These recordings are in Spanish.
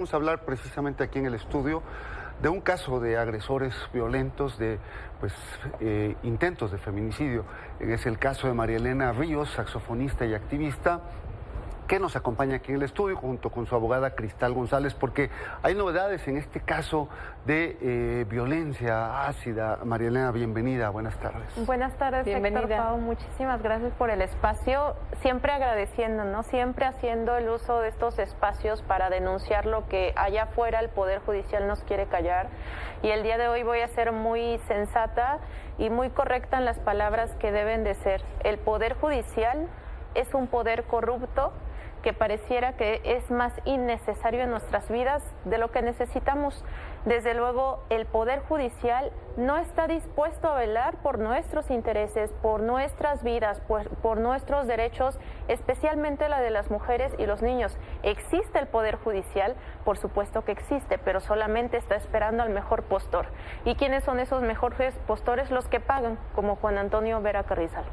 Vamos a hablar precisamente aquí en el estudio de un caso de agresores violentos, de intentos de feminicidio. Es el caso de María Elena Ríos, saxofonista y activista, que nos acompaña aquí en el estudio junto con su abogada Cristal González, porque hay novedades en este caso de violencia ácida. María Elena, bienvenida, buenas tardes. Buenas tardes, bienvenida. Héctor Pau, muchísimas gracias por el espacio, siempre agradeciendo, ¿no? Siempre haciendo el uso de estos espacios para denunciar lo que allá afuera el Poder Judicial nos quiere callar, y el día de hoy voy a ser muy sensata y muy correcta en las palabras que deben de ser. El Poder Judicial es un poder corrupto que pareciera que es más innecesario en nuestras vidas de lo que necesitamos. Desde luego, el Poder Judicial no está dispuesto a velar por nuestros intereses, por nuestras vidas, por nuestros derechos, especialmente la de las mujeres y los niños. ¿Existe el Poder Judicial? Por supuesto que existe, pero solamente está esperando al mejor postor. ¿Y quiénes son esos mejores postores? Los que pagan, como Juan Antonio Vera Carrizal.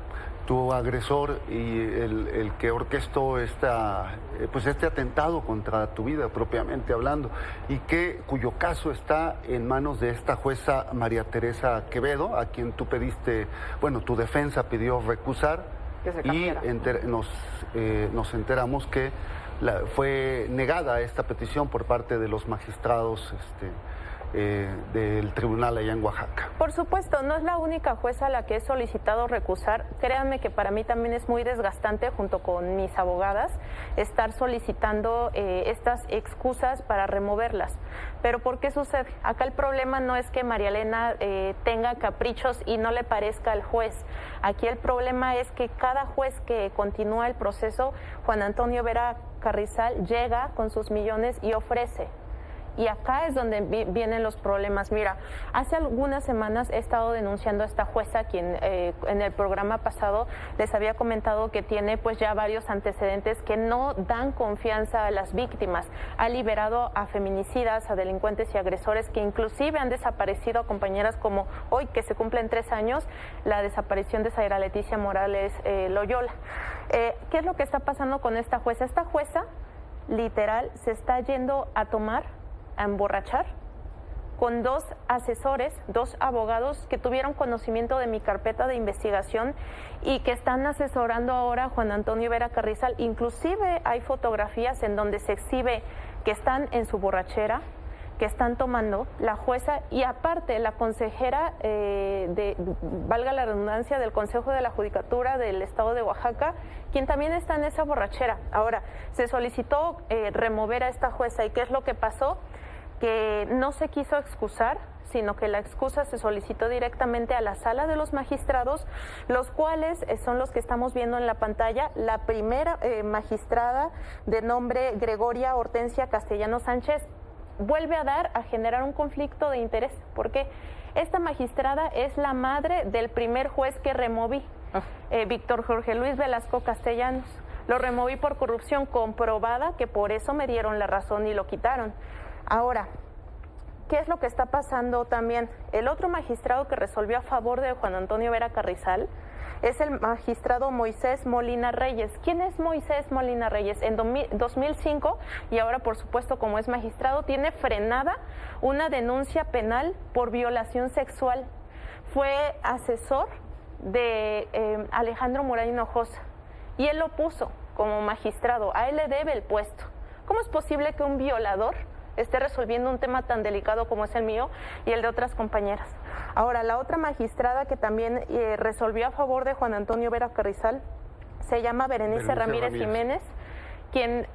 Tu agresor y el que orquestó este atentado contra tu vida, propiamente hablando, y cuyo caso está en manos de esta jueza María Teresa Quevedo, a quien tú pediste, tu defensa pidió recusar, y nos enteramos que fue negada esta petición por parte de los magistrados del tribunal allá en Oaxaca. Por supuesto, no es la única jueza a la que he solicitado recusar. Créanme que para mí también es muy desgastante, junto con mis abogadas, estar solicitando estas excusas para removerlas. Pero ¿por qué sucede? Acá el problema no es que María Elena tenga caprichos y no le parezca al juez. Aquí el problema es que cada juez que continúa el proceso, Juan Antonio Vera Carrizal, llega con sus millones y ofrece. Y acá es donde vienen los problemas. Mira, hace algunas semanas he estado denunciando a esta jueza, quien en el programa pasado les había comentado que tiene ya varios antecedentes que no dan confianza a las víctimas. Ha liberado a feminicidas, a delincuentes y agresores que inclusive han desaparecido a compañeras, como hoy, que se cumplen 3 años, la desaparición de Zaira Leticia Morales Loyola. ¿Qué es lo que está pasando con esta jueza? Esta jueza, literal, se está yendo a tomar, a emborrachar, con 2 asesores, 2 abogados que tuvieron conocimiento de mi carpeta de investigación y que están asesorando ahora a Juan Antonio Vera Carrizal. Inclusive hay fotografías en donde se exhibe que están en su borrachera, que están tomando la jueza y aparte la consejera valga la redundancia, del Consejo de la Judicatura del Estado de Oaxaca, quien también está en esa borrachera. Ahora, se solicitó remover a esta jueza, ¿y qué es lo que pasó? Que no se quiso excusar, sino que la excusa se solicitó directamente a la sala de los magistrados, los cuales son los que estamos viendo en la pantalla. La primera magistrada, de nombre Gregoria Hortensia Castellano Sánchez, vuelve a generar un conflicto de interés, porque esta magistrada es la madre del primer juez que removí, Víctor Jorge Luis Velasco Castellanos. Lo removí por corrupción comprobada, que por eso me dieron la razón y lo quitaron. Ahora, ¿qué es lo que está pasando también? El otro magistrado que resolvió a favor de Juan Antonio Vera Carrizal es el magistrado Moisés Molina Reyes. ¿Quién es Moisés Molina Reyes? En 2005, y ahora por supuesto como es magistrado, tiene frenada una denuncia penal por violación sexual. Fue asesor de Alejandro Muray Hinojosa y él lo puso como magistrado. A él le debe el puesto. ¿Cómo es posible que un violador esté resolviendo un tema tan delicado como es el mío y el de otras compañeras? Ahora, la otra magistrada que también resolvió a favor de Juan Antonio Vera Carrizal se llama Berenice Ramírez Jiménez, quien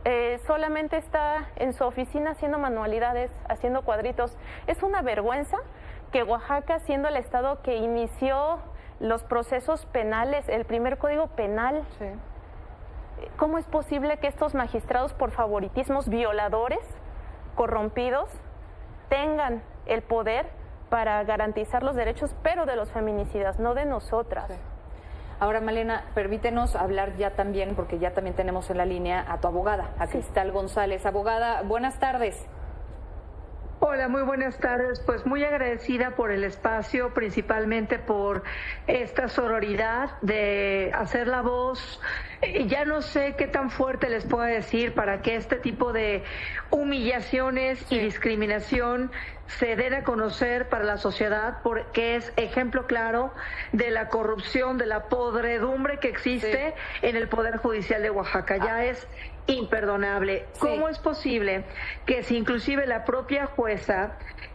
solamente está en su oficina haciendo manualidades, haciendo cuadritos. Es una vergüenza que Oaxaca, siendo el estado que inició los procesos penales, el primer código penal, sí, ¿cómo es posible que estos magistrados, por favoritismos, violadores, corrompidos, tengan el poder para garantizar los derechos, pero de los feminicidas, no de nosotras? Sí. Ahora, Malena, permítenos hablar ya también, porque ya también tenemos en la línea a tu abogada, a Cristal González. Abogada, buenas tardes. Hola, muy buenas tardes. Pues muy agradecida por el espacio, principalmente por esta sororidad de hacer la voz. Ya no sé qué tan fuerte les puedo decir para que este tipo de humillaciones y discriminación se den a conocer para la sociedad, porque es ejemplo claro de la corrupción, de la podredumbre que existe en el Poder Judicial de Oaxaca. Ya es imperdonable. ¿Cómo es posible que si inclusive la propia jueza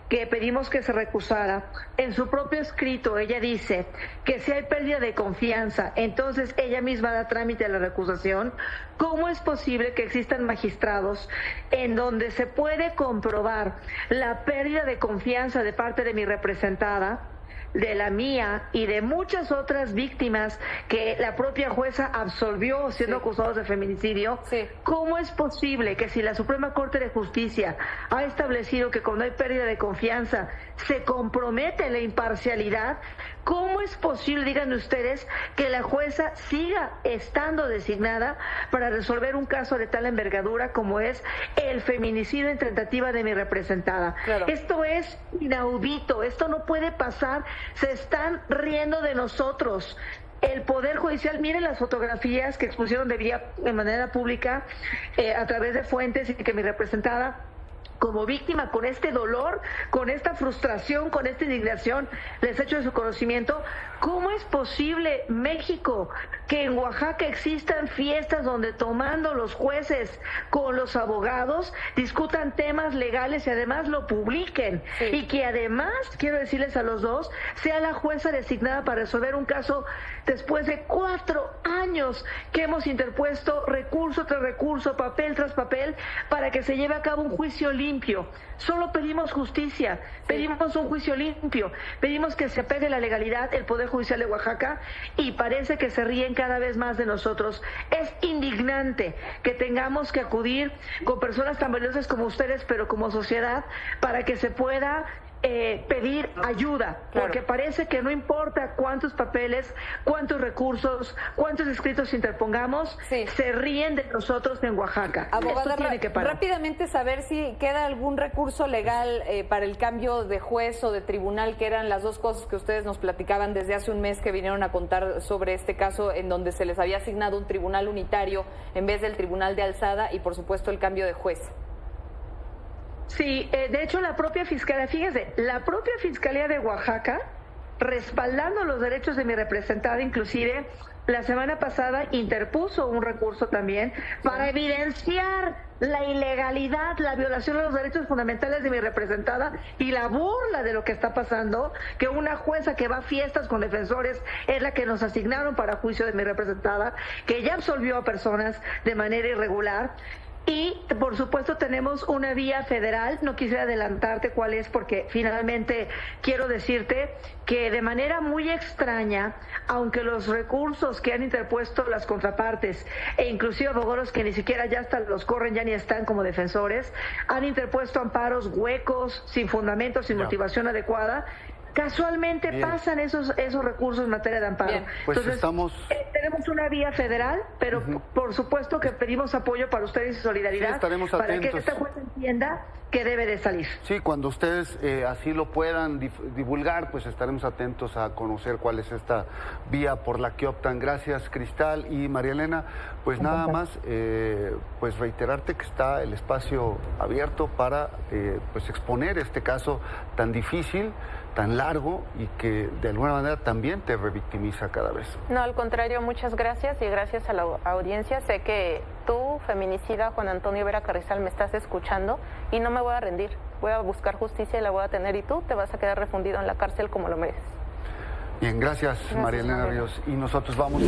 que pedimos que se recusara, en su propio escrito ella dice que si hay pérdida de confianza, entonces ella misma da trámite a la recusación? ¿Cómo es posible que existan magistrados en donde se puede comprobar la pérdida de confianza de parte de mi representada, de la mía y de muchas otras víctimas que la propia jueza absolvió siendo acusados de feminicidio? ¿Cómo es posible que si la Suprema Corte de Justicia ha establecido que cuando hay pérdida de confianza se compromete la imparcialidad, cómo es posible, díganme ustedes, que la jueza siga estando designada para resolver un caso de tal envergadura como es el feminicidio en tentativa de mi representada? Esto es inaudito, esto no puede pasar. Se están riendo de nosotros. El Poder Judicial, miren las fotografías que expusieron de manera pública a través de fuentes, y que mi representada como víctima, con este dolor, con esta frustración, con esta indignación, les echo de su conocimiento. ¿Cómo es posible, México, que en Oaxaca existan fiestas donde tomando los jueces con los abogados discutan temas legales y además lo publiquen? Y que además, quiero decirles a los dos, sea la jueza designada para resolver un caso después de 4 años que hemos interpuesto recurso tras recurso, papel tras papel, para que se lleve a cabo un juicio limpio. Solo pedimos justicia, pedimos un juicio limpio, pedimos que se apegue la legalidad el Poder Judicial de Oaxaca, y parece que se ríen cada vez más de nosotros. Es indignante que tengamos que acudir con personas tan valiosas como ustedes, pero como sociedad, para que se pueda pedir ayuda, porque parece que no importa cuántos papeles, cuántos recursos, cuántos escritos interpongamos, se ríen de nosotros en Oaxaca. Abogada, esto tiene que parar. Rápidamente saber si queda algún recurso legal para el cambio de juez o de tribunal, que eran las dos cosas que ustedes nos platicaban desde hace un mes que vinieron a contar sobre este caso, en donde se les había asignado un tribunal unitario en vez del tribunal de alzada, y por supuesto el cambio de juez. Sí, de hecho la propia Fiscalía, fíjese, la propia Fiscalía de Oaxaca, respaldando los derechos de mi representada, inclusive la semana pasada interpuso un recurso también para evidenciar la ilegalidad, la violación de los derechos fundamentales de mi representada y la burla de lo que está pasando, que una jueza que va a fiestas con defensores es la que nos asignaron para juicio de mi representada, que ya absolvió a personas de manera irregular. Y, por supuesto, tenemos una vía federal. No quisiera adelantarte cuál es, porque finalmente quiero decirte que de manera muy extraña, aunque los recursos que han interpuesto las contrapartes, e inclusive abogados que ni siquiera ya hasta los corren, ya ni están como defensores, han interpuesto amparos huecos, sin fundamento, sin motivación adecuada, casualmente pasan esos recursos en materia de amparo. Pues entonces, tenemos una vía federal, pero por supuesto que pedimos apoyo para ustedes y solidaridad para que esta jueza entienda que debe de salir. Sí, cuando ustedes así lo puedan divulgar, pues estaremos atentos a conocer cuál es esta vía por la que optan. Gracias, Cristal y María Elena. Pues nada más, pues reiterarte que está el espacio abierto para pues exponer este caso tan difícil, tan largo, y que de alguna manera también te revictimiza cada vez. No, al contrario, muchas gracias, y gracias a la audiencia. Sé que tú, feminicida Juan Antonio Vera Carrizal, me estás escuchando, y no me voy a rendir. Voy a buscar justicia y la voy a tener, y tú te vas a quedar refundido en la cárcel como lo mereces. Bien, gracias María Elena Ríos. Y nosotros vamos...